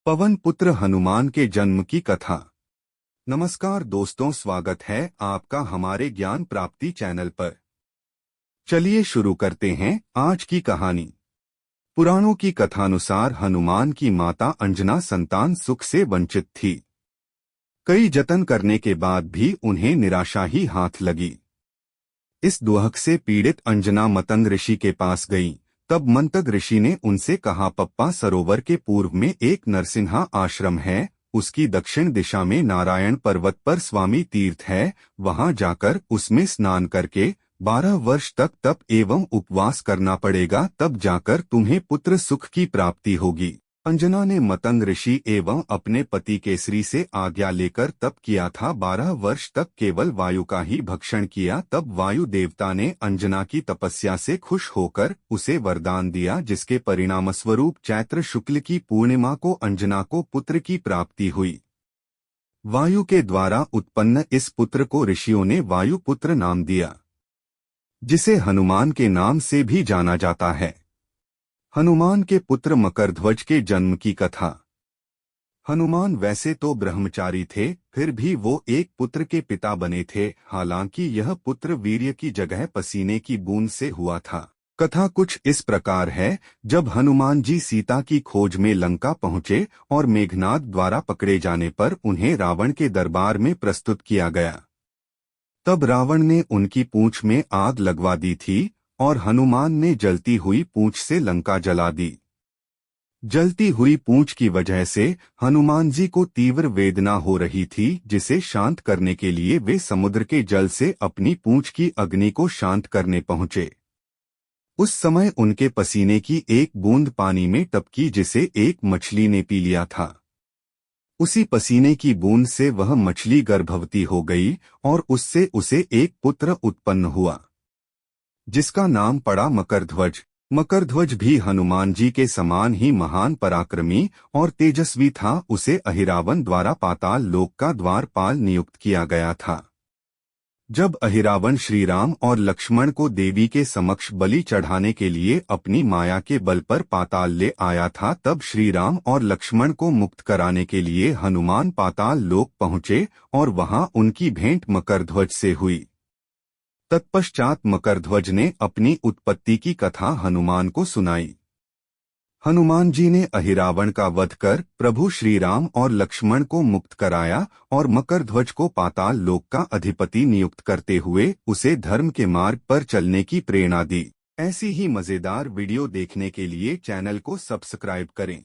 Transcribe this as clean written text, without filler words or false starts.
पवन पुत्र हनुमान के जन्म की कथा। नमस्कार दोस्तों, स्वागत है आपका हमारे ज्ञान प्राप्ति चैनल पर। चलिए शुरू करते हैं आज की कहानी। पुराणों की कथानुसार हनुमान की माता अंजना संतान सुख से वंचित थी। कई जतन करने के बाद भी उन्हें निराशा ही हाथ लगी। इस दुहक से पीड़ित अंजना मतंग ऋषि के पास गई। तब मंतग ऋषि ने उनसे कहा, पप्पा, सरोवर के पूर्व में एक नरसिंहा आश्रम है, उसकी दक्षिण दिशा में नारायण पर्वत पर स्वामी तीर्थ है, वहां जाकर उसमें स्नान करके 12 वर्ष तक तप एवं उपवास करना पड़ेगा, तब जाकर तुम्हें पुत्र सुख की प्राप्ति होगी। अंजना ने मतंग ऋषि एवं अपने पति केसरी से आज्ञा लेकर तप किया था। 12 वर्ष तक केवल वायु का ही भक्षण किया। तब वायु देवता ने अंजना की तपस्या से खुश होकर उसे वरदान दिया, जिसके परिणामस्वरूप चैत्र शुक्ल की पूर्णिमा को अंजना को पुत्र की प्राप्ति हुई। वायु के द्वारा उत्पन्न इस पुत्र को ऋषियों ने वायुपुत्र नाम दिया, जिसे हनुमान के नाम से भी जाना जाता है। हनुमान के पुत्र मकरध्वज के जन्म की कथा। हनुमान वैसे तो ब्रह्मचारी थे, फिर भी वो एक पुत्र के पिता बने थे। हालांकि यह पुत्र वीर्य की जगह पसीने की बूंद से हुआ था। कथा कुछ इस प्रकार है। जब हनुमान जी सीता की खोज में लंका पहुंचे और मेघनाद द्वारा पकड़े जाने पर उन्हें रावण के दरबार में प्रस्तुत किया गया, तब रावण ने उनकी पूंछ में आग लगवा दी थी और हनुमान ने जलती हुई पूंछ से लंका जला दी। जलती हुई पूंछ की वजह से हनुमान जी को तीव्र वेदना हो रही थी, जिसे शांत करने के लिए वे समुद्र के जल से अपनी पूंछ की अग्नि को शांत करने पहुंचे। उस समय उनके पसीने की एक बूंद पानी में टपकी, जिसे एक मछली ने पी लिया था। उसी पसीने की बूंद से वह मछली गर्भवती हो गई और उससे उसे एक पुत्र उत्पन्न हुआ, जिसका नाम पड़ा मकरध्वज। मकरध्वज भी हनुमान जी के समान ही महान पराक्रमी और तेजस्वी था। उसे अहिरावण द्वारा पाताल लोक का द्वारपाल नियुक्त किया गया था। जब अहिरावण श्रीराम और लक्ष्मण को देवी के समक्ष बलि चढ़ाने के लिए अपनी माया के बल पर पाताल ले आया था, तब श्रीराम और लक्ष्मण को मुक्त कराने के लिए हनुमान पाताल लोक पहुंचे और वहां उनकी भेंट मकरध्वज से हुई। तत्पश्चात मकरध्वज ने अपनी उत्पत्ति की कथा हनुमान को सुनाई। हनुमान जी ने अहिरावण का वध कर प्रभु श्रीराम और लक्ष्मण को मुक्त कराया और मकरध्वज को पाताल लोक का अधिपति नियुक्त करते हुए उसे धर्म के मार्ग पर चलने की प्रेरणा दी। ऐसी ही मजेदार वीडियो देखने के लिए चैनल को सब्सक्राइब करें।